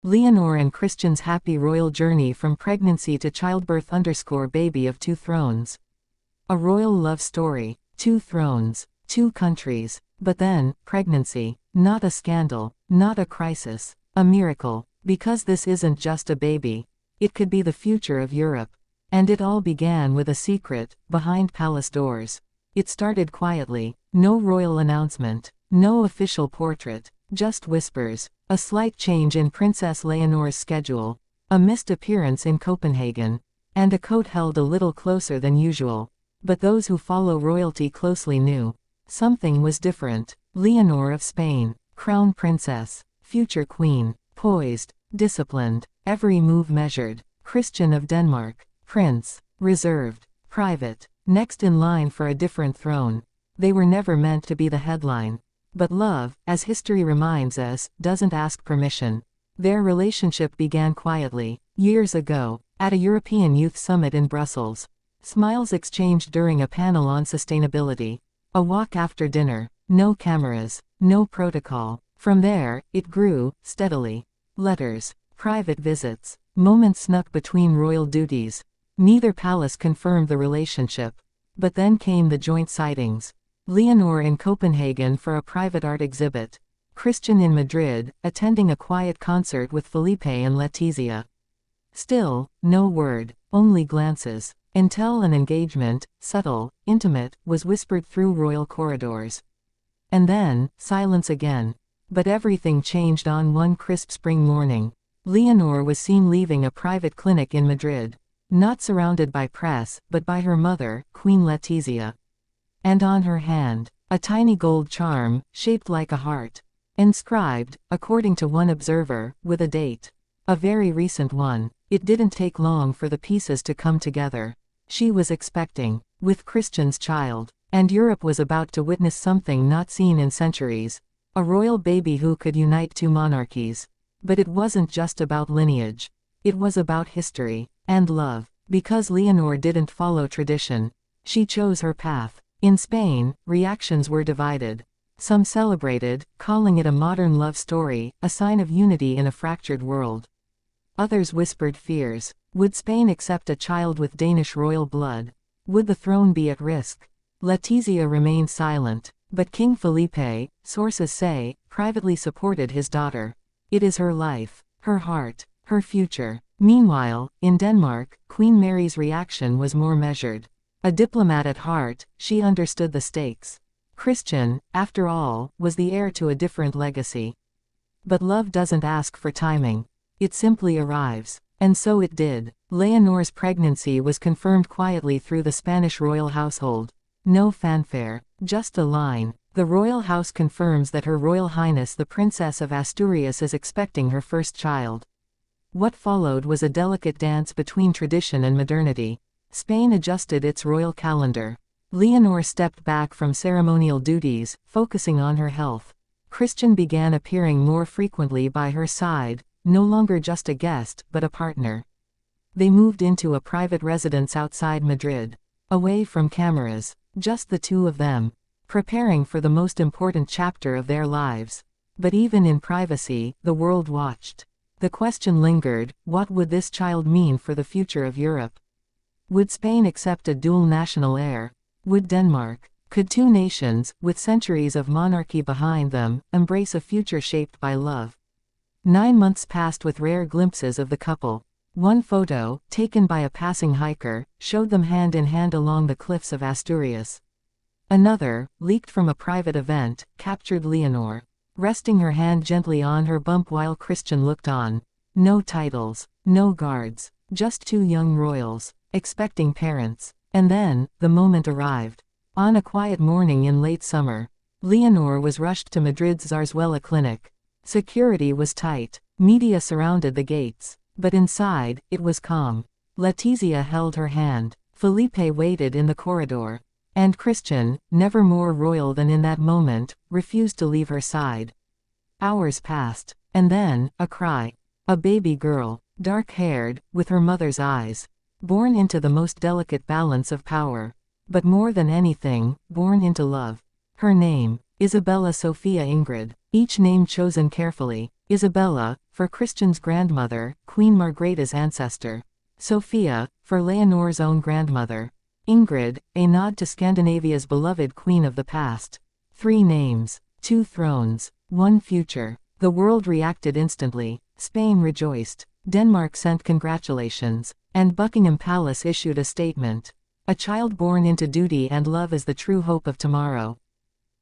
Leonor and Christian's happy royal journey from pregnancy to childbirth _ baby of two thrones. A royal love story, two thrones, two countries. But then, pregnancy. Not a scandal, not a crisis, a miracle, because this isn't just a baby. It could be the future of Europe. And it all began with a secret, behind palace doors. It started quietly, no royal announcement, no official portrait, just whispers, a slight change in Princess Leonor's schedule, a missed appearance in Copenhagen, and a coat held a little closer than usual. But those who follow royalty closely knew. Something was different. Leonor of Spain, crown princess, future queen, poised, disciplined, every move measured. Christian of Denmark, prince, reserved, private, next in line for a different throne. They were never meant to be the headline. But love, as history reminds us, doesn't ask permission. Their relationship began quietly, years ago, at a European Youth Summit in Brussels. Smiles exchanged during a panel on sustainability. A walk after dinner. No cameras, no protocol. From there, it grew, steadily. Letters, private visits, moments snuck between royal duties. Neither palace confirmed the relationship. But then came the joint sightings. Leonor in Copenhagen for a private art exhibit. Christian in Madrid, attending a quiet concert with Felipe and Letizia. Still, no word, only glances. Until an engagement, subtle, intimate, was whispered through royal corridors. And then, silence again. But everything changed on one crisp spring morning. Leonor was seen leaving a private clinic in Madrid. Not surrounded by press, but by her mother, Queen Letizia. And on her hand, a tiny gold charm, shaped like a heart. Inscribed, according to one observer, with a date. A very recent one. It didn't take long for the pieces to come together. She was expecting, with Christian's child. And Europe was about to witness something not seen in centuries. A royal baby who could unite two monarchies. But it wasn't just about lineage. It was about history. And love. Because Leonor didn't follow tradition. She chose her path. In Spain, reactions were divided. Some celebrated, calling it a modern love story, a sign of unity in a fractured world. Others whispered fears. Would Spain accept a child with Danish royal blood? Would the throne be at risk? Letizia remained silent, but King Felipe, sources say, privately supported his daughter. It is her life, her heart, her future. Meanwhile, in Denmark, Queen Mary's reaction was more measured. A diplomat at heart, she understood the stakes. Christian, after all, was the heir to a different legacy. But love doesn't ask for timing. It simply arrives. And so it did. Leonor's pregnancy was confirmed quietly through the Spanish royal household. No fanfare, just a line. The royal house confirms that Her Royal Highness the Princess of Asturias is expecting her first child. What followed was a delicate dance between tradition and modernity. Spain adjusted its royal calendar. Leonor stepped back from ceremonial duties, focusing on her health. Christian began appearing more frequently by her side, no longer just a guest, but a partner. They moved into a private residence outside Madrid. Away from cameras, just the two of them, preparing for the most important chapter of their lives. But even in privacy, the world watched. The question lingered, what would this child mean for the future of Europe? Would Spain accept a dual national heir? Would Denmark? Could two nations, with centuries of monarchy behind them, embrace a future shaped by love? 9 months passed with rare glimpses of the couple. One photo, taken by a passing hiker, showed them hand in hand along the cliffs of Asturias. Another, leaked from a private event, captured Leonor, resting her hand gently on her bump while Christian looked on. No titles, no guards, just two young royals, expecting parents. And then, the moment arrived. On a quiet morning in late summer, Leonor was rushed to Madrid's Zarzuela clinic. Security was tight. Media surrounded the gates. But inside, it was calm. Letizia held her hand. Felipe waited in the corridor. And Christian, never more royal than in that moment, refused to leave her side. Hours passed. And then, a cry. A baby girl, dark-haired, with her mother's eyes. Born into the most delicate balance of power. But more than anything, born into love. Her name, Isabella Sophia Ingrid. Each name chosen carefully. Isabella, for Christian's grandmother, Queen Margrethe's ancestor. Sophia, for Leonor's own grandmother. Ingrid, a nod to Scandinavia's beloved queen of the past. 3 names, 2 thrones, 1 future. The world reacted instantly. Spain rejoiced. Denmark sent congratulations. And Buckingham Palace issued a statement. A child born into duty and love is the true hope of tomorrow.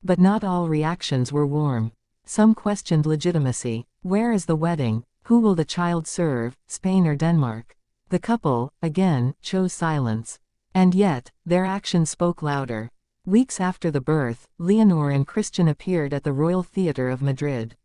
But not all reactions were warm. Some questioned legitimacy. Where is the wedding? Who will the child serve, Spain or Denmark? The couple, again, chose silence. And yet, their actions spoke louder. Weeks after the birth, Leonor and Christian appeared at the Royal Theatre of Madrid.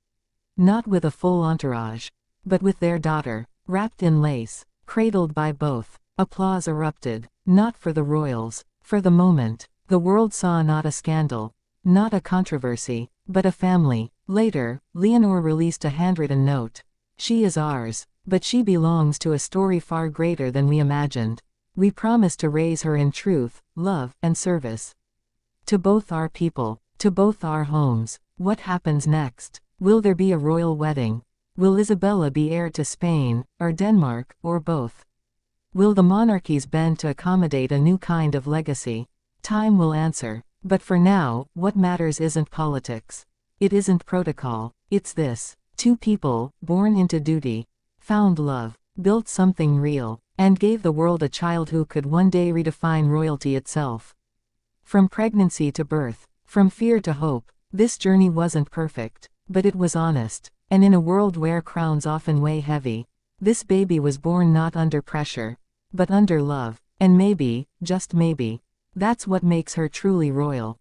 Not with a full entourage, but with their daughter, wrapped in lace, cradled by both. Applause erupted, not for the royals, for the moment. The world saw not a scandal, not a controversy, but a family. Later, Leonor released a handwritten note. She is ours, but she belongs to a story far greater than we imagined. We promise to raise her in truth, love, and service. To both our people, to both our homes. What happens next? Will there be a royal wedding? Will Isabella be heir to Spain, or Denmark, or both? Will the monarchies bend to accommodate a new kind of legacy? Time will answer. But for now, what matters isn't politics. It isn't protocol. It's this. 2 people, born into duty, found love, built something real, and gave the world a child who could one day redefine royalty itself. From pregnancy to birth, from fear to hope, this journey wasn't perfect, but it was honest. And in a world where crowns often weigh heavy, this baby was born not under pressure, but under love. And maybe, just maybe, that's what makes her truly royal.